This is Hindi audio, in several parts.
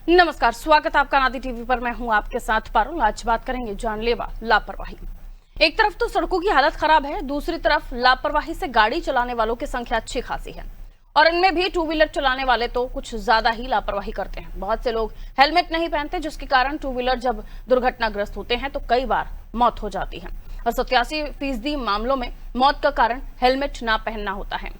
नमस्कार, स्वागत है आपका नादी टीवी पर। मैं हूं आपके साथ पारुल। आज बात करेंगे जानलेवा लापरवाही। एक तरफ तो सड़कों की हालत खराब है, दूसरी तरफ लापरवाही से गाड़ी चलाने वालों की संख्या अच्छी खासी है और इनमें भी टू व्हीलर चलाने वाले तो कुछ ज्यादा ही लापरवाही करते हैं। बहुत से लोग हेलमेट नहीं पहनते, जिसके कारण टू व्हीलर जब दुर्घटनाग्रस्त होते हैं तो कई बार मौत हो जाती है और 87% मामलों में मौत का कारण हेलमेट ना पहनना होता है।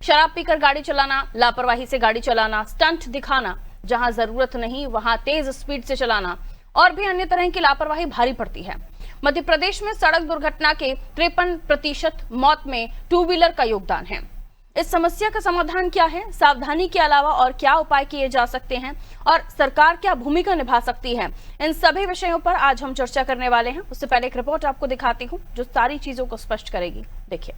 शराब पीकर गाड़ी चलाना, लापरवाही से गाड़ी चलाना, स्टंट दिखाना, जहां जरूरत नहीं वहां तेज स्पीड से चलाना और भी अन्य तरह की लापरवाही भारी पड़ती है। मध्य प्रदेश में सड़क दुर्घटना के 53% मौत में टू व्हीलर का योगदान है। इस समस्या का समाधान क्या है, सावधानी के अलावा और क्या उपाय किए जा सकते हैं और सरकार क्या भूमिका निभा सकती है, इन सभी विषयों पर आज हम चर्चा करने वाले हैं। उससे पहले एक रिपोर्ट आपको दिखाती हूँ जो सारी चीजों को स्पष्ट करेगी। देखिए,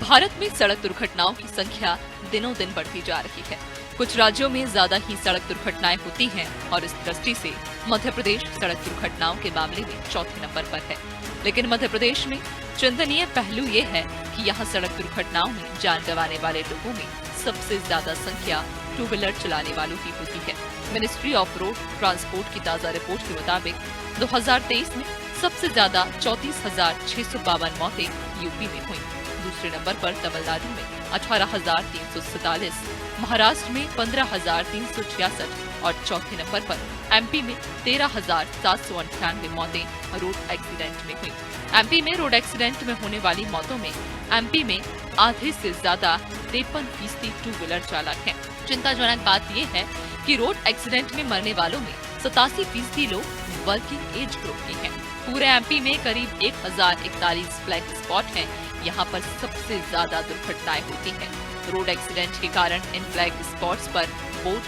भारत में सड़क दुर्घटनाओं की संख्या दिनों दिन बढ़ती जा रही है। कुछ राज्यों में ज्यादा ही सड़क दुर्घटनाएं होती हैं और इस दृष्टि से मध्य प्रदेश सड़क दुर्घटनाओं के मामले में चौथे नंबर पर है। लेकिन मध्य प्रदेश में चिंतनीय पहलू ये है कि यहाँ सड़क दुर्घटनाओं में जान गंवाने वाले लोगों में सबसे ज्यादा संख्या टू व्हीलर चलाने वालों की होती है। मिनिस्ट्री ऑफ रोड ट्रांसपोर्ट की ताजा रिपोर्ट के मुताबिक 2023 में सबसे ज्यादा 34,652 मौतें यूपी में हुई। दूसरे नंबर पर तमिलनाडु में 18,347, महाराष्ट्र में 15,366 और चौथे नंबर पर एमपी में 13,798 मौतें रोड एक्सीडेंट में हुई। एमपी में रोड एक्सीडेंट में होने वाली मौतों में एमपी में आधे से ज्यादा 53% टू व्हीलर चालक हैं। चिंताजनक बात यह है कि रोड एक्सीडेंट में मरने वालों में 87% लोग वर्किंग एज ग्रुप के हैं। पूरे एमपी में करीब 1041 फ्लैग स्पॉट हैं। यहाँ पर सबसे ज्यादा दुर्घटनाएं होती हैं। रोड एक्सीडेंट के कारण इन फ्लैग स्पॉट्स पर बोर्ड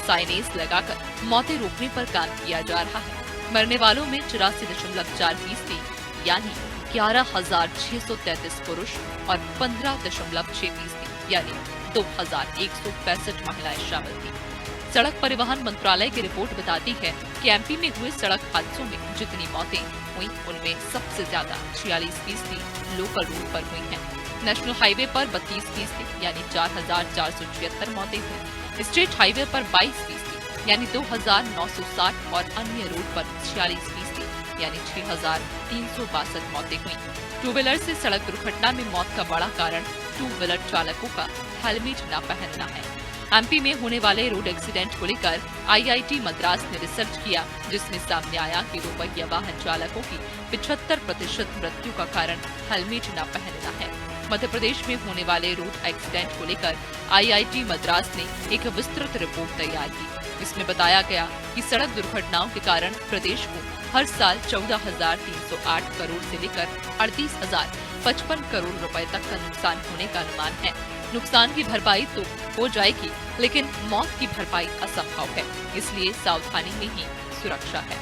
साइनेज लगाकर मौतें रोकने पर काम किया जा रहा है। मरने वालों में 84.4% यानी 11,633 पुरुष और 15.6% यानी 2,165 महिलाएं शामिल थी। सड़क परिवहन मंत्रालय की रिपोर्ट बताती है कि एमपी में हुए सड़क हादसों में जितनी मौतें हुई उनमें सबसे ज्यादा 46% लोकल रोड पर हुई हैं। नेशनल हाईवे पर 32% यानी 4,476 मौतें हुई। स्टेट हाईवे पर 22% यानी 2,960 और अन्य रोड पर 46% यानी 6,362 मौतें हुई। टू व्हीलर से सड़क दुर्घटना में मौत का बड़ा कारण टू व्हीलर चालकों का हेलमेट न पहनना है। एमपी में होने वाले रोड एक्सीडेंट को लेकर आईआईटी मद्रास ने रिसर्च किया, जिसमें सामने आया कि दोपहिया वाहन चालकों की 75% मृत्यु का कारण हेलमेट न पहनना है। मध्य प्रदेश में होने वाले रोड एक्सीडेंट को लेकर आईआईटी मद्रास ने एक विस्तृत रिपोर्ट तैयार की। इसमें बताया गया कि सड़क दुर्घटनाओं के कारण प्रदेश को हर साल 14,308 करोड़ से लेकर 38,055 करोड़ रुपए तक का नुकसान होने का अनुमान है। नुकसान की भरपाई तो हो जाएगी, लेकिन मौत की भरपाई असंभव है, इसलिए सावधानी में ही सुरक्षा है।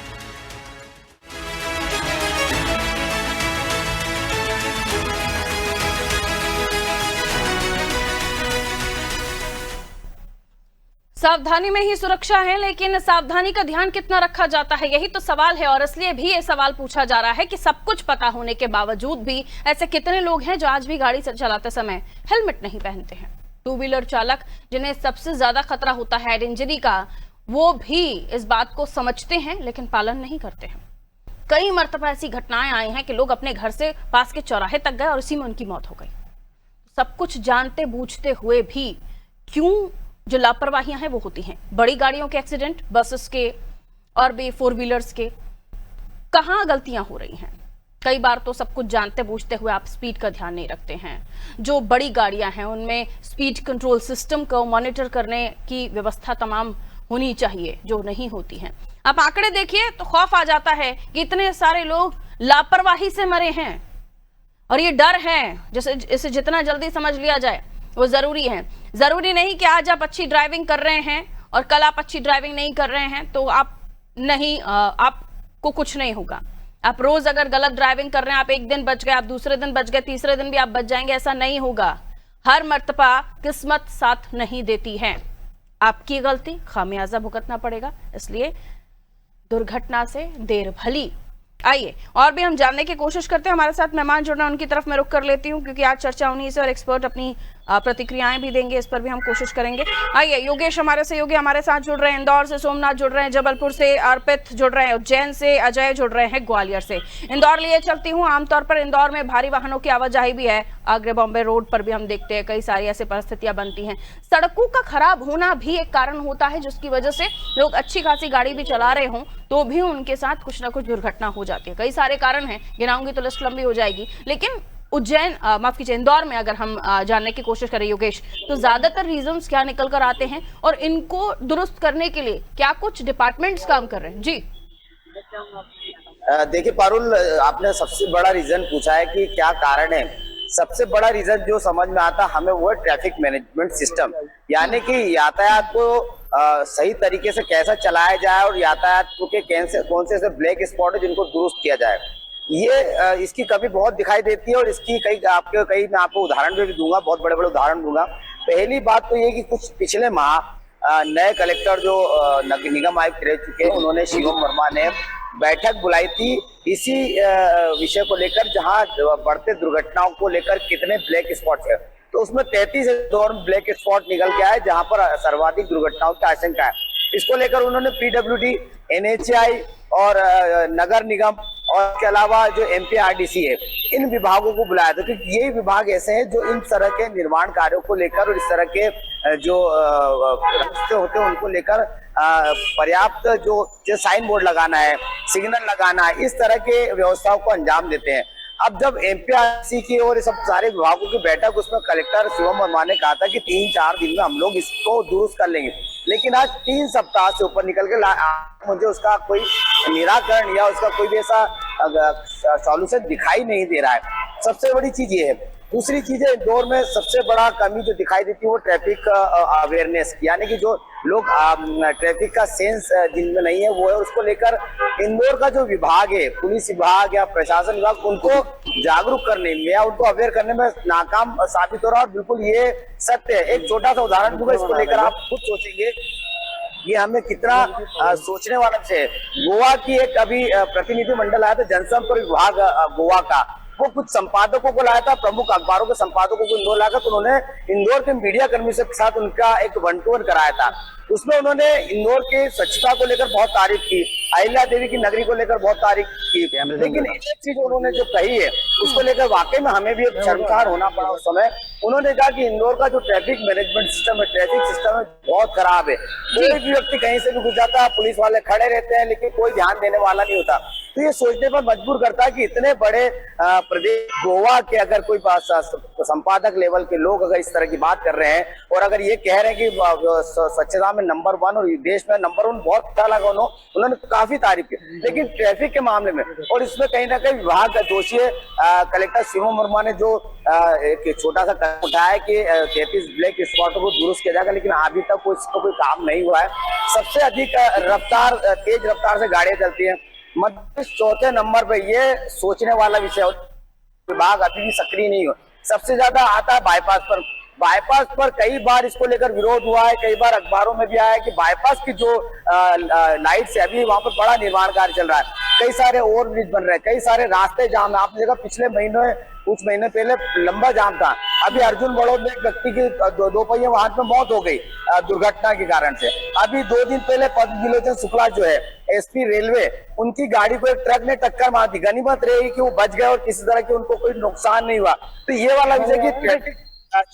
सावधानी में ही सुरक्षा है, लेकिन सावधानी का ध्यान कितना रखा जाता है, यही तो सवाल है। और इसलिए भी ये सवाल पूछा जा रहा है कि सब कुछ पता होने के बावजूद भी ऐसे कितने लोग हैं जो आज भी गाड़ी चलाते समय हेलमेट नहीं पहनते हैं। टू व्हीलर चालक, जिन्हें सबसे ज्यादा खतरा होता है हेड इंजरी का, वो भी इस बात को समझते हैं लेकिन पालन नहीं करते हैं। कई मर्तबा ऐसी घटनाएं आई हैं कि लोग अपने घर से पास के चौराहे तक गए और इसी में उनकी मौत हो गई। सब कुछ जानते बूझते हुए भी क्यों जो लापरवाहियां हैं वो होती हैं। बड़ी गाड़ियों के एक्सीडेंट, बसेस के और भी फोर व्हीलर्स के, कहां गलतियां हो रही हैं। कई बार तो सब कुछ जानते बूझते हुए आप स्पीड का ध्यान नहीं रखते हैं। जो बड़ी गाड़ियां हैं उनमें स्पीड कंट्रोल सिस्टम को मॉनिटर करने की व्यवस्था तमाम होनी चाहिए, जो नहीं होती हैं। आप आंकड़े देखिए तो खौफ आ जाता है कि इतने सारे लोग लापरवाही से मरे हैं और ये डर है जैसे इसे जितना जल्दी समझ लिया जाए वो जरूरी है। जरूरी नहीं कि आज आप अच्छी ड्राइविंग कर रहे हैं और कल आप अच्छी ड्राइविंग नहीं कर रहे हैं तो आपको कुछ नहीं होगा। आप रोज अगर गलत ड्राइविंग कर रहे हैं, आप एक दिन बच गए, आप दूसरे दिन बच गए, तीसरे दिन भी आप बच जाएंगे, ऐसा नहीं होगा। हर मर्तबा किस्मत साथ नहीं देती है। आपकी गलती खामियाजा भुगतना पड़ेगा। इसलिए दुर्घटना से देर भली आइए और भी हम जानने की कोशिश करते हैं। हमारे साथ मेहमान जुड़ रहे हैं, उनकी तरफ मैं रुख कर लेती हूँ क्योंकि आज चर्चा उन्हीं से और एक्सपर्ट अपनी प्रतिक्रियाएं भी देंगे, इस पर भी हम कोशिश करेंगे। आइए योगेश हमारे साथ जुड़ रहे हैं, इंदौर से सोमनाथ जुड़ रहे हैं, जबलपुर से अर्पित जुड़ रहे हैं, उज्जैन से अजय जुड़ रहे हैं, ग्वालियर से। इंदौर लिए चलती हूँ। आमतौर पर इंदौर में भारी वाहनों की आवाजाही भी है, आगरा बॉम्बे रोड पर भी हम देखते हैं कई सारी ऐसी परिस्थितियां बनती हैं। सड़कों का खराब होना भी एक कारण होता है जिसकी वजह से लोग अच्छी खासी गाड़ी भी चला रहे हों तो भी उनके साथ कुछ ना कुछ दुर्घटना हो जाती है। कई सारे कारण हैं, गिनाऊंगी तो लिस्ट लंबी हो जाएगी। लेकिन उज्जैन माफ कीजिए इंदौर में अगर हम जानने की कोशिश करें योगेश, तो ज्यादातर रीजंस क्या निकल कर आते हैं और इनको दुरुस्त करने के लिए क्या कुछ डिपार्टमेंट्स काम कर रहे हैं? जी देखिए पारुल, आपने सबसे बड़ा रीजन पूछा है कि क्या कारण है। सबसे बड़ा रीजन जो समझ में आता हमें वो है ट्रैफिक मैनेजमेंट सिस्टम, यानी कि यातायात को सही तरीके से कैसा चलाया जाए और यातायात के कौन से ब्लैक स्पॉट है जिनको दुरुस्त किया जाए। ये इसकी कमी बहुत दिखाई देती है और इसकी मैं आपको उदाहरण भी दूंगा, बहुत बड़े बड़े उदाहरण दूंगा। पहली बात तो ये कि कुछ पिछले माह नए कलेक्टर जो निगम आयुक्त रह चुके हैं, उन्होंने शिवम वर्मा ने बैठक बुलाई थी इसी विषय को लेकर, जहां बढ़ते दुर्घटनाओं को लेकर कितने ब्लैक स्पॉट है। तो उसमें 33 दौर ब्लैक स्पॉट निकल के आए जहां पर सर्वाधिक दुर्घटनाओं की आशंका है। इसको लेकर उन्होंने पीडब्ल्यूडी, एनएचएआई और नगर निगम और इसके अलावा जो एमपीआरडीसी है, इन विभागों को बुलाया था क्योंकि ये विभाग ऐसे हैं जो इन तरह के निर्माण कार्यों को लेकर और इस तरह के जो रास्ते होते हैं उनको लेकर पर्याप्त जो साइन बोर्ड लगाना है, सिग्नल लगाना है, इस तरह के व्यवस्थाओं को अंजाम देते हैं। अब जब एमपीआरसी की और सब सारे विभागों की बैठक, उसमें कलेक्टर शिवम वर्मा ने कहा था कि 3-4 दिन में हम लोग इसको दुरुस्त कर लेंगे, लेकिन आज 3 सप्ताह से ऊपर निकल के मुझे उसका कोई निराकरण या उसका कोई भी ऐसा सॉल्यूशन दिखाई नहीं दे रहा है। सबसे बड़ी चीज ये है। दूसरी चीज है, इंदौर में सबसे बड़ा कमी जो दिखाई देती है वो ट्रैफिक अवेयरनेस, यानी कि जो लोग ट्रैफिक का सेंस जिनमें नहीं है वो है, उसको लेकर इंदौर का जो विभाग है, पुलिस विभाग या प्रशासन विभाग, उनको जागरूक करने में या उनको अवेयर करने में नाकाम साबित हो रहा है। और बिल्कुल ये सत्य है। एक छोटा सा उदाहरण दूंगा, इसको लेकर आप खुद सोचेंगे ये हमें कितना सोचने वाला है। गोवा की एक अभी प्रतिनिधि मंडल आया था, जनसंपर्क विभाग गोवा का, वो कुछ संपादकों को लाया था, प्रमुख अखबारों के संपादकों को इंदौर लाया था। तो उन्होंने इंदौर के मीडिया कर्मी के साथ उनका एक 1-to-1 कराया था। उसमें उन्होंने इंदौर की स्वच्छता को लेकर बहुत तारीफ की, अहिल्या देवी की नगरी को लेकर बहुत तारीफ की, लेकिन एक चीज उन्होंने जो कही है उसको लेकर वाकई में हमें भी एक शर्मसार होना पड़ा उस समय। उन्होंने कहा कि इंदौर का जो ट्रैफिक मैनेजमेंट सिस्टम है, ट्रैफिक सिस्टम है, बहुत खराब है। कोई भी व्यक्ति कहीं से भी गुजर जाता है, पुलिस वाले खड़े रहते हैं, लेकिन कोई ध्यान देने वाला नहीं होता। तो ये सोचने पर मजबूर करता है कि इतने बड़े प्रदेश गोवा के अगर कोई संपादक लेवल के लोग अगर इस तरह की बात कर रहे हैं और अगर ये कह रहे हैं कि स्वच्छता में नंबर 1 और देश में नंबर 1, बहुत अच्छा लगा उन्होंने काफी तारीफ की, लेकिन ट्रैफिक के मामले में और इसमें कहीं ना कहीं विभाग का दोषी है। कलेक्टर शिवम वर्मा ने जो एक छोटा सा कदम उठाया है कि 33 ब्लैक स्पॉटों को दुरुस्त किया जाएगा, लेकिन अभी तक कोई काम नहीं हुआ है। सबसे अधिक तेज रफ्तार से गाड़ियां चलती है मध्य प्रदेश 4थे नंबर पे। ये सोचने वाला विषय, विभाग अभी भी सक्रिय नहीं हो। सबसे ज्यादा आता है बाईपास पर कई बार इसको लेकर विरोध हुआ है, कई बार अखबारों में भी आया है कि बाईपास की जो लाइट्स है, अभी वहां पर बड़ा निर्माण कार्य चल रहा है, कई सारे ओवरब्रिज बन रहे हैं, कई सारे रास्ते जाम है। आपने देखा पिछले कुछ महीने पहले लंबा जाम था। अभी अर्जुन बड़ौद में एक व्यक्ति की 2 पहिया वाहन में मौत हो गई दुर्घटना के कारण से। अभी 2 दिन पहले पद विलोचन शुक्ला जो है एसपी रेलवे, उनकी गाड़ी को एक ट्रक ने टक्कर मार दी। गनीमत रही कि वो बच गए और किसी तरह की उनको कोई नुकसान नहीं हुआ। तो ये वाला विषय की ट्रैफिक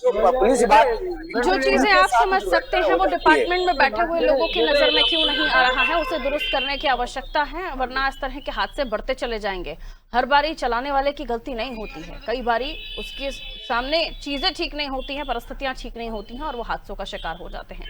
पुलिस विभाग जो चीजें आप समझ सकते हैं वो डिपार्टमेंट में बैठे हुए लोगों की नजर में क्यों नहीं आ रहा है, उसे दुरुस्त करने की आवश्यकता है, वरना इस तरह के हादसे बढ़ते चले जाएंगे। हर बारी चलाने वाले की गलती नहीं होती है, कई बारी उसके सामने चीजें ठीक नहीं होती हैं, परिस्थितियां ठीक नहीं होती हैं और वो हादसों का शिकार हो जाते हैं।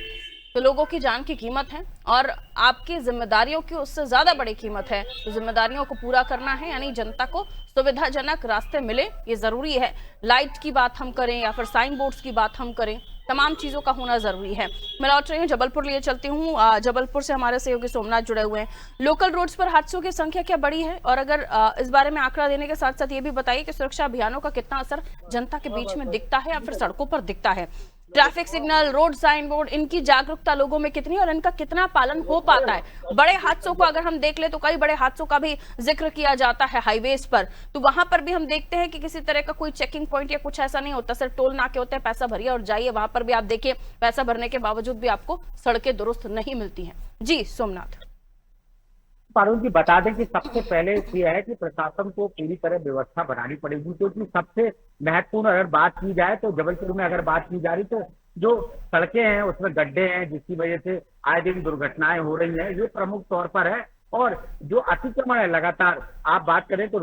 तो लोगों की जान की कीमत है और आपकी जिम्मेदारियों की उससे ज्यादा बड़ी कीमत है। तो जिम्मेदारियों को पूरा करना है, यानी जनता को सुविधाजनक रास्ते मिले, ये जरूरी है। लाइट की बात हम करें या फिर साइन बोर्ड्स की बात हम करें, तमाम चीजों का होना जरूरी है। मैं लौट रही हूँ, जबलपुर लिए चलती हूँ। जबलपुर से हमारे सहयोगी सोमनाथ जुड़े हुए हैं। लोकल रोड्स पर हादसों की संख्या क्या बड़ी है, और अगर इस बारे में आंकड़ा देने के साथ साथ ये भी बताइए कि सुरक्षा अभियानों का कितना असर जनता के बीच में दिखता है या फिर सड़कों पर दिखता है। Traffic signal, road sign board, इनकी जागरूकता लोगों में कितनी और इनका कितना पालन हो पाता है। बड़े हादसों को अगर हम देख ले तो कई बड़े हादसों का भी जिक्र किया जाता है हाईवेज पर, तो वहां पर भी हम देखते हैं कि किसी तरह का कोई चेकिंग पॉइंट या कुछ ऐसा नहीं होता, सिर्फ टोल नाके होते हैं, पैसा भरिए और जाइए। वहां पर भी आप देखिए पैसा भरने के बावजूद भी आपको सड़कें दुरुस्त नहीं मिलती हैं। जी सोमनाथ। पारुल जी बता दें कि सबसे पहले ये है कि प्रशासन को पूरी तरह व्यवस्था बनानी पड़ेगी, क्योंकि सबसे महत्वपूर्ण अगर बात की जाए तो जबलपुर में अगर बात की जा रही तो जो सड़कें हैं उसमें गड्ढे हैं, जिसकी वजह से आए दिन दुर्घटनाएं हो रही हैं, ये प्रमुख तौर पर है। और जो अतिक्रमण है लगातार आप बात करें तो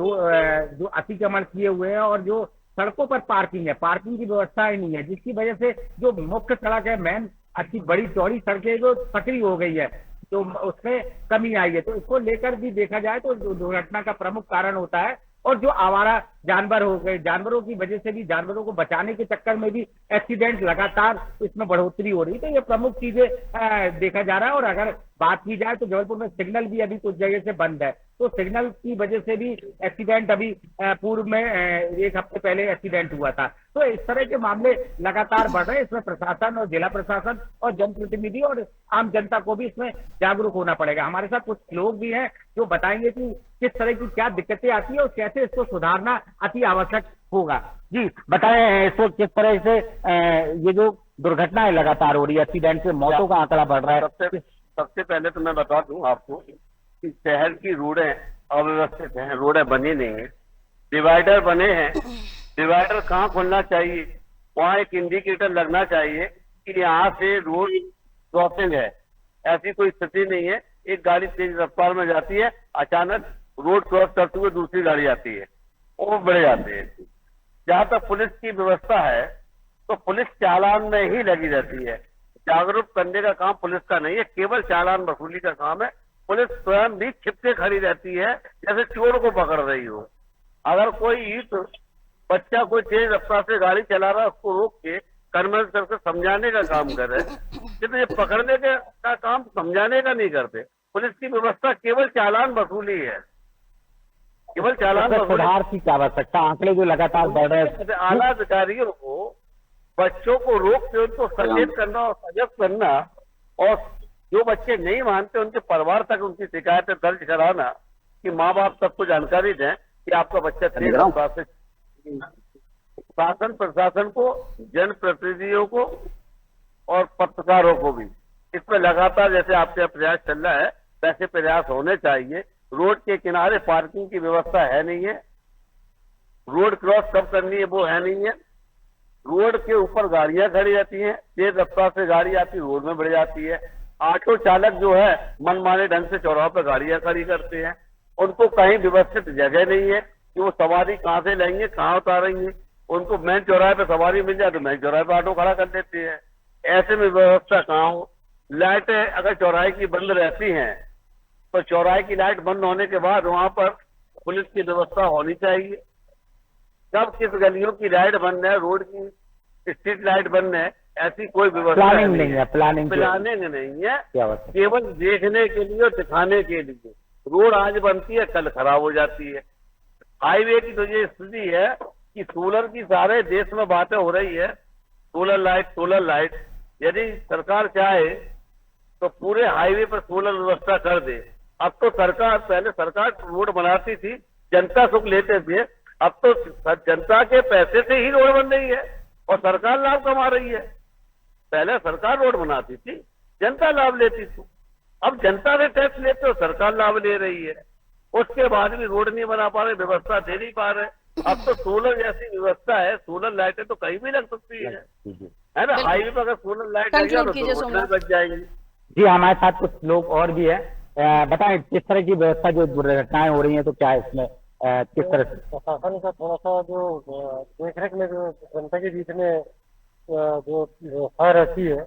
जो अतिक्रमण किए हुए हैं और जो सड़कों पर पार्किंग है, पार्किंग की व्यवस्था ही नहीं है, जिसकी वजह से जो मुख्य सड़क है मेन अच्छी बड़ी चौड़ी सड़कें जो सकरी हो गई है तो उसमें कमी आई है। तो इसको लेकर भी देखा जाए तो दुर्घटना का प्रमुख कारण होता है। और जो आवारा जानवर हो गए, जानवरों की वजह से भी, जानवरों को बचाने के चक्कर में भी एक्सीडेंट लगातार इसमें बढ़ोतरी हो रही है। तो ये प्रमुख चीजें देखा जा रहा है। और अगर बात की जाए तो जबलपुर में सिग्नल भी अभी कुछ जगह से बंद है, तो सिग्नल की वजह से भी एक्सीडेंट अभी पूर्व में एक हफ्ते पहले एक्सीडेंट हुआ था। तो इस तरह के मामले लगातार बढ़ रहे हैं। इसमें प्रशासन और जिला प्रशासन और जनप्रतिनिधि और आम जनता को भी इसमें जागरूक होना पड़ेगा। हमारे साथ कुछ लोग भी हैं जो बताएंगे कि किस तरह की क्या दिक्कतें आती है और कैसे इसको सुधारना अति आवश्यक होगा। जी बताएं इसको किस तरह से ये जो दुर्घटनाएं लगातार हो रही है, एक्सीडेंट से मौतों का आंकड़ा बढ़ रहा है। सबसे पहले तो मैं बता दूं आपको कि शहर की रोडें अव्यवस्थित हैं, रोडें बनी नहीं है, डिवाइडर बने हैं। डिवाइडर कहाँ खुलना चाहिए, वहाँ एक इंडिकेटर लगना चाहिए कि यहाँ से रोड क्रॉसिंग है। ऐसी कोई स्थिति नहीं है, एक गाड़ी तेज रफ्तार में जाती है, अचानक रोड क्रॉस करते हुए दूसरी गाड़ी आती है, वो बढ़ जाते हैं। जहाँ तक पुलिस की व्यवस्था है तो पुलिस चालान में ही लगी रहती है। जागरूक करने का काम पुलिस का नहीं है, केवल चालान वसूली का काम है। पुलिस स्वयं भी छिप के खड़ी रहती है, जैसे चोर को पकड़ रही हो। अगर कोई बच्चा कोई तेज रफ्तार से गाड़ी चला रहा है, उसको रोक के कन्विंस करके समझाने का काम कर रहे हैं, लेकिन ये पकड़ने का काम समझाने का नहीं करते। पुलिस की व्यवस्था केवल चालान वसूली है, केवल चालान वसूली। सुधार की क्या आवश्यकता, आंकड़े जो लगातार बढ़ रहे हैं। आला अधिकारियों को बच्चों को रोक के उनको सचेत करना और सजग करना, और जो बच्चे नहीं मानते उनके परिवार तक उनकी शिकायतें दर्ज कराना कि माँ बाप सबको जानकारी दें कि आपका बच्चा तेज रफ्तार से। शासन प्रशासन को, जनप्रतिनिधियों को और पत्रकारों को भी इसमें लगातार जैसे आपके प्रयास चल रहा है वैसे प्रयास होने चाहिए। रोड के किनारे पार्किंग की व्यवस्था है नहीं है, रोड क्रॉस कब करनी है वो है नहीं है, रोड के ऊपर गाड़ियां खड़ी रहती हैं, तेज रफ्तार से गाड़ी आती रोड में बढ़ जाती है। ऑटो चालक जो है मनमाने ढंग से चौराहों पर गाड़ियां खड़ी करते हैं, उनको कहीं व्यवस्थित जगह नहीं है कि वो सवारी कहाँ से लेंगे, कहाँ उतारेंगे। उनको मेन चौराहे पे सवारी मिल जाए तो मेन चौराहे पे ऑटो खड़ा कर देते हैं। ऐसे में व्यवस्था कहाँ हो। लाइटें अगर चौराहे की बंद रहती हैं तो चौराहे की लाइट बंद होने के बाद वहां पर पुलिस की व्यवस्था होनी चाहिए। कब किस गलियों की लाइट बंद है, रोड की स्ट्रीट लाइट बंद है, ऐसी कोई व्यवस्था नहीं है। प्लानिंग नहीं है, केवल देखने के लिए और दिखाने के लिए। रोड आज बनती है कल खराब हो जाती है। हाईवे की तो ये स्थिति है कि सोलर की सारे देश में बातें हो रही है, सोलर लाइट। यदि सरकार चाहे तो पूरे हाईवे पर सोलर व्यवस्था कर दे। अब तो पहले सरकार रोड बनाती थी, जनता सुख लेते थे, अब तो जनता के पैसे से ही रोड बन रही है और सरकार लाभ कमा रही है। पहले सरकार रोड बनाती थी, जनता लाभ लेती थी, अब जनता से टैक्स लेते हो, सरकार लाभ ले रही है। उसके बाद भी रोड नहीं बना पा रहे, व्यवस्था दे नहीं पा रहे। अब तो सोलर जैसी व्यवस्था है, सोलर लाइटें तो कहीं भी लग सकती है ना। हाईवे पर अगर सोलर लाइट लग जाए तो दुर्घटना बच जाएगी। जी हमारे साथ कुछ लोग और भी है, बताएं किस तरह की व्यवस्था, जो दुर्घटनाएं हो रही हैं तो क्या इसमें किस तरह से प्रशासन का थोड़ा सा जो देखरेख में जो जनता के बीच में जो व्यवस्था रहती है,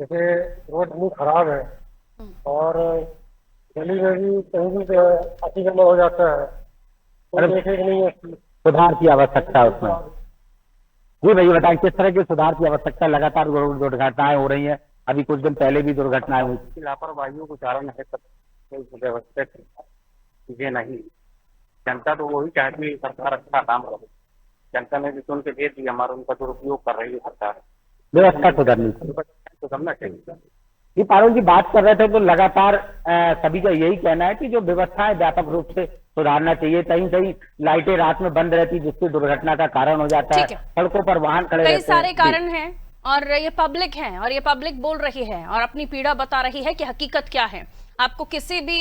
जैसे रोड इतनी खराब है और गली में भी कहीं भी अतिक्रमण हो जाता है, तो देखरेख नहीं है, सुधार की आवश्यकता है उसमें। जी भैया बताएं किस तरह के सुधार की आवश्यकता, लगातार दुर्घटनाएं हो रही हैं, अभी कुछ दिन पहले भी दुर्घटनाएं हुई। लापरवाहियों को कारण है सब व्यवस्थित चीजें नहीं। जनता तो वही चाहती है सरकार अच्छा काम करे, जनता ने भी सुन के दे दी, हमारा उनका दुरुपयोग कर रही है सरकार। व्यवस्था सुधरनी चाहिए। सुधरना चाहिए। ये पारुल जी बात कर रहे थे तो लगातार सभी का यही कहना है कि जो व्यवस्था है व्यापक रूप से सुधारना चाहिए। कहीं कहीं लाइटें रात में बंद रहती जिससे दुर्घटना का कारण हो जाता है, ठीक है। सड़कों पर वाहन खड़े कई रहते हैं। सारे कारण हैं और ये पब्लिक है और ये पब्लिक बोल रही है और अपनी पीड़ा बता रही है कि हकीकत क्या है। आपको किसी भी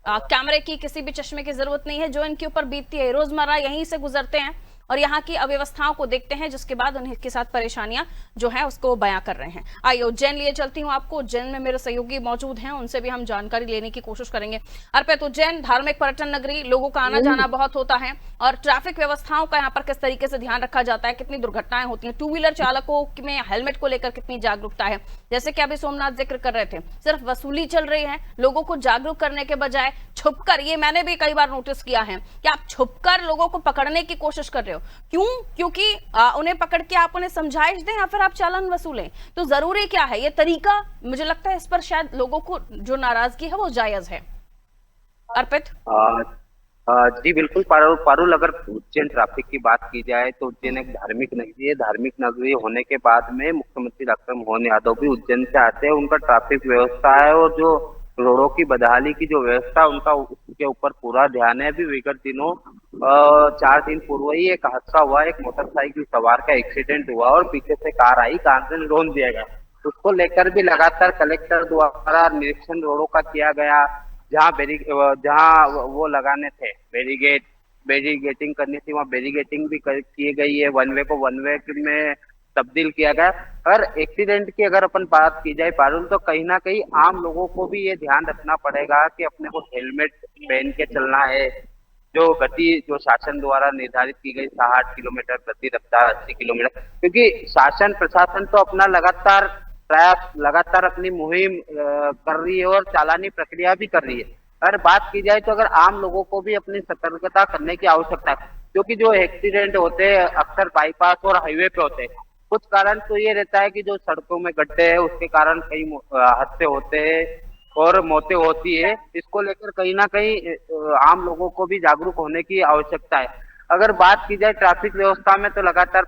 कैमरे की, किसी भी चश्मे की जरूरत नहीं है। जो इनके ऊपर बीतती है, रोजमर्रा यहीं से गुजरते हैं और यहाँ की अव्यवस्थाओं को देखते हैं, जिसके बाद उनके साथ परेशानियां जो है उसको बयां कर रहे हैं। आइए उज्जैन लिए चलती हूँ आपको। उज्जैन में मेरे सहयोगी मौजूद हैं, उनसे भी हम जानकारी लेने की कोशिश करेंगे। अर्पित, उज्जैन धार्मिक पर्यटन नगरी, लोगों का आना जाना बहुत होता है और ट्रैफिक व्यवस्थाओं का यहाँ पर किस तरीके से ध्यान रखा जाता है, कितनी दुर्घटनाएं होती हैं, टू व्हीलर चालकों में हेलमेट को लेकर कितनी जागरूकता है। जैसे कि अभी सोमनाथ जिक्र कर रहे थे, सिर्फ वसूली चल रही है, लोगों को जागरूक करने के बजाय छुपकर, ये मैंने भी कई बार नोटिस किया है कि आप छुपकर लोगों को पकड़ने की कोशिश कर रहे हो। क्यों? क्योंकि उन्हें पकड़ के आप उन्हें समझाइश दें या फिर आप चालान वसूलें। तो जरूरी क्या है ये तरीका? मुझे लगता है इस पर शायद लोगों को जो नाराजगी है वो जायज है। अर्पित। जी बिल्कुल पारुल, अगर उज्जैन ट्रैफिक की बात की जाए तो उज्जैन एक धार्मिक नगरी है। धार्मिक नगरी होने के बाद में मुख्यमंत्री डॉक्टर मोहन यादव भी उज्जैन से आते हैं। उनका ट्रैफिक व्यवस्था है और जो रोडों की बदहाली की जो व्यवस्था, उनका उसके ऊपर पूरा ध्यान है। अभी विगत दिनों 4 दिन पूर्व ही एक हादसा हुआ, एक मोटरसाइकिल सवार का एक्सीडेंट हुआ और पीछे से कार आई, कार से रोन दिया गया। उसको लेकर भी लगातार कलेक्टर द्वारा निरीक्षण रोडों का किया गया। जहाँ वो लगाने थे बैरिगेटिंग करनी थी, वहाँ बैरिगेटिंग भी की गई है। वन वे को वन वे में तब्दील किया गया। और एक्सीडेंट की अगर अपन बात की जाए पारुल, तो कहीं ना कहीं आम लोगों को भी ये ध्यान रखना पड़ेगा कि अपने को हेलमेट पहन के चलना है। जो गति जो शासन द्वारा निर्धारित की गई 60 किलोमीटर प्रति रफ्तार, 80 किलोमीटर, क्योंकि शासन प्रशासन तो अपना लगातार प्रयास, लगातार अपनी मुहिम कर रही है और चालानी प्रक्रिया भी कर रही है। अगर बात की जाए तो अगर आम लोगों को भी अपनी सतर्कता करने की आवश्यकता है, क्योंकि जो एक्सीडेंट होते हैं अक्सर बाईपास और हाईवे पे होते हैं। कुछ कारण तो ये रहता है कि जो सड़कों में गड्ढे हैं उसके कारण कई हादसे होते हैं और मौतें होती है। इसको लेकर कहीं ना कहीं आम लोगों को भी जागरूक होने की आवश्यकता है। अगर बात की जाए ट्रैफिक व्यवस्था में तो लगातार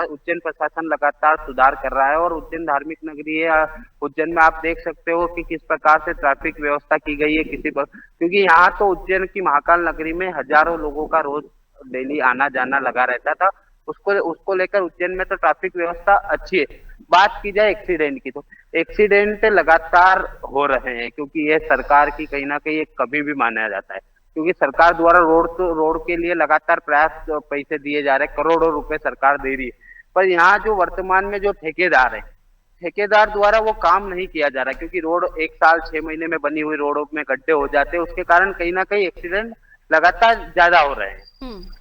उज्जैन प्रशासन लगातार सुधार कर रहा है और उज्जैन धार्मिक नगरी है। उज्जैन में आप देख सकते हो कि किस प्रकार से ट्रैफिक व्यवस्था की गई है क्योंकि यहाँ तो उज्जैन की महाकाल नगरी में हजारों लोगों का रोज डेली आना जाना लगा रहता था। उसको लेकर उज्जैन में तो ट्रैफिक व्यवस्था अच्छी है। बात की जाए एक्सीडेंट की, तो एक्सीडेंट लगातार हो रहे हैं क्योंकि ये सरकार की कहीं ना कहीं एक कमी भी माना जाता है, क्योंकि सरकार द्वारा रोड के लिए लगातार प्रयास पैसे दिए जा रहे हैं, करोड़ों रुपए सरकार दे रही है। पर यहाँ जो वर्तमान में जो ठेकेदार है, ठेकेदार द्वारा वो काम नहीं किया जा रहा, क्योंकि रोड 1 साल 6 महीने में बनी हुई रोडों में गड्ढे हो जाते हैं। उसके कारण कहीं ना कहीं एक्सीडेंट लगातार ज्यादा हो रहे हैं।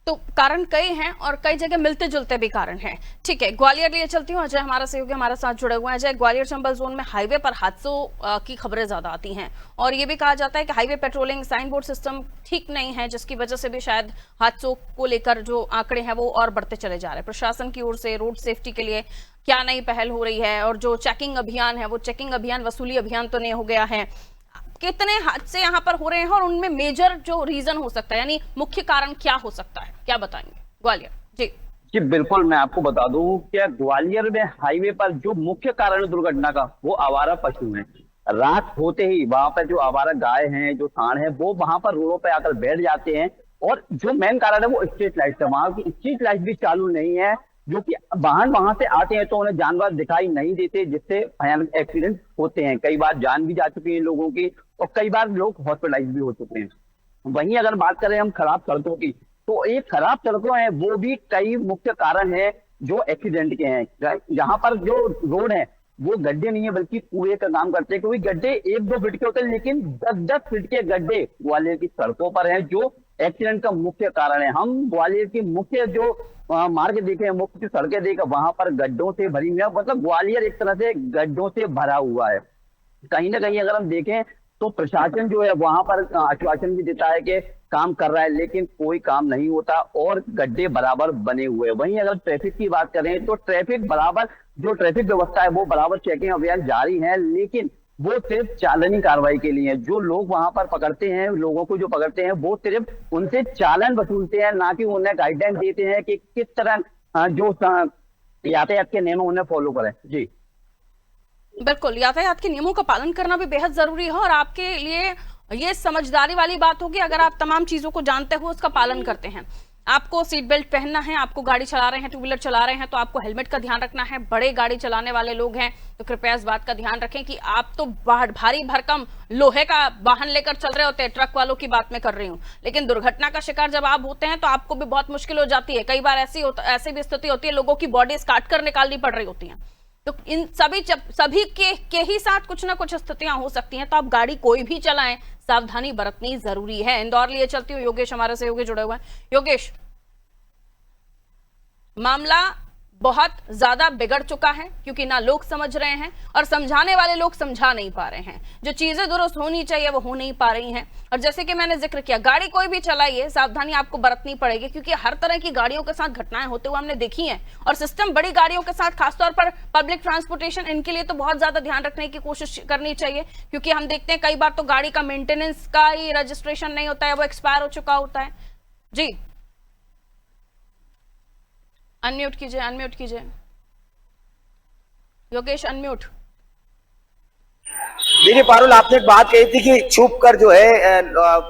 तो कारण कई हैं और कई जगह मिलते जुलते भी कारण हैं। ठीक है, ग्वालियर लिए चलती हूँ। अजय हमारा सहयोगी हमारे साथ जुड़े हुए हैं। अजय, ग्वालियर चंबल जोन में हाईवे पर हादसों की खबरें ज्यादा आती हैं और ये भी कहा जाता है कि highway patrolling sign board system ठीक नहीं है, जिसकी वजह से भी शायद हादसों को लेकर जो आंकड़े हैं वो और बढ़ते चले जा रहे हैं। प्रशासन की ओर से रोड सेफ्टी के लिए क्या नई पहल हो रही है और जो चेकिंग अभियान है वो चेकिंग अभियान वसूली अभियान तो नहीं हो गया है? कितने हादसे यहाँ पर हो रहे हैं और उनमें मेजर जो रीजन हो सकता है, यानी मुख्य कारण क्या हो सकता है, क्या बताएंगे? ग्वालियर जी बिल्कुल, मैं आपको बता दूं कि ग्वालियर में हाईवे पर जो मुख्य कारण है दुर्घटना का वो आवारा पशु हैं। रात होते ही वहां पर जो आवारा गाय हैं, जो सांड हैं, वो वहां पर रोडों पर आकर बैठ जाते हैं और जो मेन कारण है वो स्ट्रीट लाइट है। वहां की स्ट्रीट लाइट भी चालू नहीं है, जो कि वाहन वहां से आते हैं तो उन्हें जानवर दिखाई नहीं देते, जिससे भयानक एक्सीडेंट होते हैं। कई बार जान भी जा चुकी है लोगों की और कई बार लोग हॉस्पिटलाइज भी हो चुके हैं। वहीं अगर बात करें हम खराब सड़कों की, तो ये खराब सड़कों हैं वो भी कई मुख्य कारण है जो एक्सीडेंट के हैं। यहाँ पर जो रोड है वो गड्ढे नहीं है बल्कि कुएं का काम करते हैं, क्योंकि गड्ढे 1-2 फीट के होते हैं, लेकिन 10-10 फीट के गड्ढे ग्वालियर की सड़कों पर हैं जो एक्सीडेंट का मुख्य कारण है। हम ग्वालियर की मुख्य जो मार्ग देखे, मुख्य सड़कें देखे, वहां पर गड्ढों से भरी हुई है। मतलब ग्वालियर एक तरह से गड्ढों से भरा हुआ है। कहीं ना कहीं अगर हम देखें तो प्रशासन जो है वहां पर आश्वासन भी देता है कि काम कर रहा है, लेकिन कोई काम नहीं होता और गड्ढे बराबर बने हुए हैं। वहीं अगर ट्रैफिक की बात करें तो ट्रैफिक बराबर जो ट्रैफिक व्यवस्था है वो बराबर चेकिंग अभियान जारी है, लेकिन वो सिर्फ चालानी कार्रवाई के लिए है। जो लोग वहां पर पकड़ते हैं, लोगों को जो पकड़ते हैं वो सिर्फ उनसे चालान वसूलते हैं, ना कि उन्हें गाइडलाइन देते हैं कि किस तरह जो यातायात के नियम उन्हें फॉलो करें। जी बिल्कुल, यातायात के नियमों का पालन करना भी बेहद जरूरी है और आपके लिए ये समझदारी वाली बात होगी अगर आप तमाम चीजों को जानते हुए उसका पालन करते हैं। आपको सीट बेल्ट पहनना है, आपको गाड़ी चला रहे हैं, टू व्हीलर चला रहे हैं तो आपको हेलमेट का ध्यान रखना है। बड़े गाड़ी चलाने वाले लोग हैं तो कृपया इस बात का ध्यान रखें कि आप तो भारी भरकम लोहे का वाहन लेकर चल रहे होते हैं। ट्रक वालों की बात मैं कर रही हूँ, लेकिन दुर्घटना का शिकार जब आप होते हैं तो आपको भी बहुत मुश्किल हो जाती है। कई बार ऐसी भी स्थिति होती है, लोगों की बॉडी काट कर निकालनी पड़ रही होती है। तो इन सभी के ही साथ कुछ ना कुछ स्थितियां हो सकती हैं, तो आप गाड़ी कोई भी चलाएं, सावधानी बरतनी जरूरी है। इंदौर लिए चलती हूँ, योगेश हमारे सहयोगी जुड़े हुए हैं। योगेश, मामला बहुत ज्यादा बिगड़ चुका है क्योंकि ना लोग समझ रहे हैं और समझाने वाले लोग समझा नहीं पा रहे हैं। जो चीजें दुरुस्त होनी चाहिए वो हो नहीं पा रही हैं। और जैसे कि मैंने जिक्र किया, गाड़ी कोई भी चलाइए, सावधानी आपको बरतनी पड़ेगी क्योंकि हर तरह की गाड़ियों के साथ घटनाएं होते हुए हमने देखी हैं। और सिस्टम बड़ी गाड़ियों के साथ, खासतौर पर पब्लिक ट्रांसपोर्टेशन, इनके लिए तो बहुत ज्यादा ध्यान रखने की कोशिश करनी चाहिए क्योंकि हम देखते हैं कई बार तो गाड़ी का मेंटेनेंस का ही रजिस्ट्रेशन नहीं होता है, वो एक्सपायर हो चुका होता है। जी अनम्यूट कीजिए योगेश, अनम्यूट। देखिए पारुल, आपने एक बात कही थी कि छुप कर जो है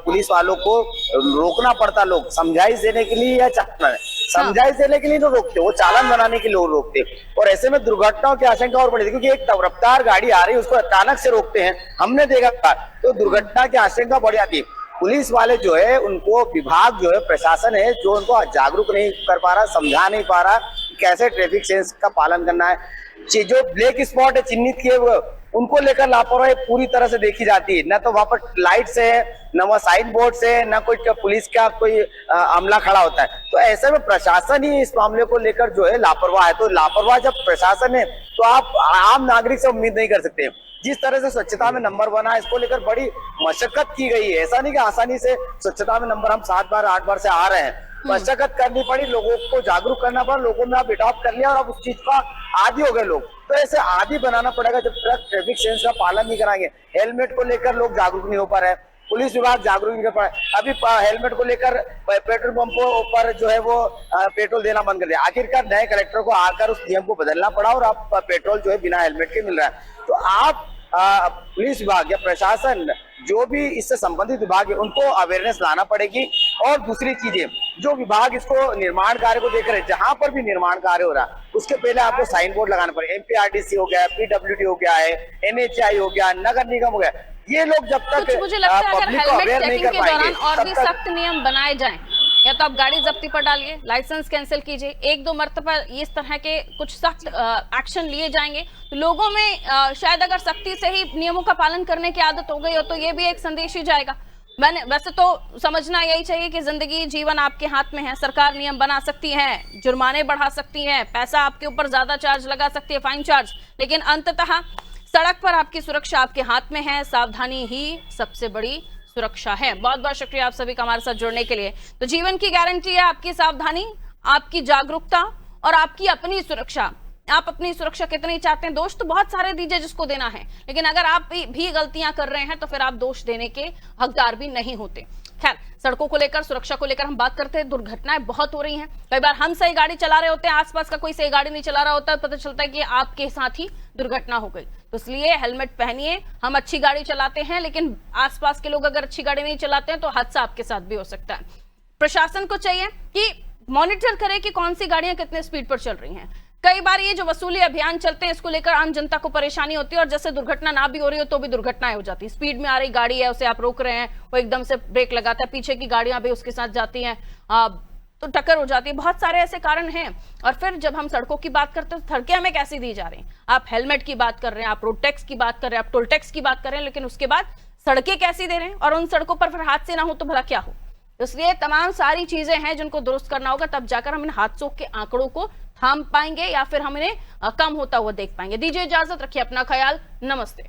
पुलिस वालों को रोकना पड़ता, लोग समझाइश देने के लिए या समझाइश देने के लिए तो रोकते, वो चालान बनाने के लिए रोकते। और ऐसे में दुर्घटनाओं की आशंका और बढ़ी थी क्योंकि एक रफ्तार गाड़ी आ रही है, उसको अचानक से रोकते हैं, हमने देखा तो दुर्घटना की आशंका बढ़ जाती है। पुलिस वाले जो है, उनको विभाग जो है, प्रशासन है जो उनको जागरूक नहीं कर पा रहा, समझा नहीं पा रहा कैसे ट्रैफिक सेंस का पालन करना है। जो ब्लैक स्पॉट है चिन्हित किए हुए, उनको लेकर लापरवाही पूरी तरह से देखी जाती है। न तो वहां पर लाइट से है, न वहाँ साइन बोर्ड से, न कोई पुलिस का कोई अमला खड़ा होता है। तो ऐसे में प्रशासन ही इस मामले को लेकर जो है लापरवाह है। तो लापरवाह जब प्रशासन है तो आप आम नागरिक से उम्मीद नहीं कर सकते। जिस तरह से स्वच्छता में नंबर बना है, इसको लेकर बड़ी मशक्कत की गई है। ऐसा नहीं कि आसानी से स्वच्छता में नंबर हम 7 बार 8 बार से आ रहे हैं, मशक्कत करनी पड़ी, लोगों को जागरूक करना पड़ा, लोगों में आप अडॉप्ट कर लिया और अब उस चीज का आदी हो गए लोग। तो ऐसे आदी बनाना पड़ेगा जब तक ट्रैफिक सेंस का पालन नहीं कराएंगे। हेलमेट को लेकर लोग जागरूक नहीं हो पा रहे हैं, पुलिस विभाग जागरूक नहीं कर पा रहे। अभी हेलमेट को लेकर पेट्रोल पंपों पर जो है वो पेट्रोल देना बंद कर दिया। आखिरकार नए कलेक्टर को आकर उस नियम को बदलना पड़ा और अब पेट्रोल जो है बिना हेलमेट के मिल रहा है। तो आप पुलिस विभाग या प्रशासन, जो भी इससे संबंधित विभाग है, उनको अवेयरनेस लाना पड़ेगी। और दूसरी चीजें, जो विभाग इसको निर्माण कार्य को देख रहे हैं, जहां पर भी निर्माण कार्य हो रहा है उसके पहले आपको साइन बोर्ड लगाना पड़ेगा। एमपीआरडीसी हो गया, पीडब्ल्यूडी हो गया है, एनएचआई हो गया, नगर निगम हो गया, ये लोग जब तक मुझे लगता है अगर पब्लिक को हेलमेट अवेयर नहीं चेकिंग कर के पाएंगे दौरान और भी तब तक सख्त नियम बनाए जाएं, या तो आप गाड़ी जब्ती पर डालिए, लाइसेंस कैंसिल कीजिए, 1-2 मरतबा इस तरह के कुछ सख्त एक्शन लिए जाएंगे तो लोगों में शायद अगर सख्ती से ही नियमों का पालन करने की आदत हो गई हो तो ये भी एक संदेश ही जाएगा। मैंने वैसे तो समझना यही चाहिए कि जिंदगी जीवन आपके हाथ में है। सरकार नियम बना सकती है, जुर्माने बढ़ा सकती है, पैसा आपके ऊपर ज्यादा चार्ज लगा सकती है, फाइन चार्ज, लेकिन अंततः सड़क पर आपकी सुरक्षा आपके हाथ में है। सावधानी ही सबसे बड़ी सुरक्षा है। बहुत बहुत शुक्रिया आप सभी का हमारे साथ जुड़ने के लिए। तो जीवन की गारंटी है आपकी सावधानी, आपकी जागरूकता और आपकी अपनी सुरक्षा। आप अपनी सुरक्षा कितनी चाहते हैं? दोष तो बहुत सारे दीजिए जिसको देना है, लेकिन अगर आप भी गलतियां कर रहे हैं तो फिर आप दोष देने के हकदार भी नहीं होते। खैर, सड़कों को लेकर, सुरक्षा को लेकर हम बात करते हैं। दुर्घटनाएं बहुत हो रही हैं। कई बार हम सही गाड़ी चला रहे होते हैं, आसपास का कोई सही गाड़ी नहीं चला रहा होता है, पता चलता है कि आपके साथ ही दुर्घटना हो गई। तो इसलिए हेलमेट पहनिए। हम अच्छी गाड़ी चलाते हैं, लेकिन आसपास के लोग अगर अच्छी गाड़ी नहीं चलाते हैं तो हादसा आपके साथ भी हो सकता है। प्रशासन को चाहिए कि मॉनिटर करे कि कौन सी गाड़ियां कितने स्पीड पर चल रही हैं। कई बार ये जो वसूली अभियान चलते हैं, इसको लेकर आम जनता को परेशानी होती है और जैसे दुर्घटना ना भी हो रही हो तो भी दुर्घटनाएं हो जाती है। स्पीड में आ रही गाड़ी है, उसे आप रोक रहे हैं, वो एकदम से ब्रेक लगाता है, पीछे की गाड़ियां भी उसके साथ जाती हैं तो टक्कर हो जाती है। बहुत सारे ऐसे कारण हैं। और फिर जब हम सड़कों की बात करते हैं तो सड़कें हमें कैसी दी जा रही हैं? आप हेलमेट की बात कर रहे हैं, आप रोड टैक्स की बात कर रहे हैं, आप टोल टैक्स की बात कर रहे हैं, लेकिन उसके बाद सड़कें कैसी दे रहे हैं? और उन सड़कों पर फिर हादसे ना हो तो भला क्या हो? इसलिए तमाम सारी चीजें हैं जिनको दुरुस्त करना होगा, तब जाकर हम इन हादसों के आंकड़ों को थाम पाएंगे या फिर हम इन्हें कम होता हुआ देख पाएंगे। दीजिए इजाजत, रखिए अपना ख्याल, नमस्ते।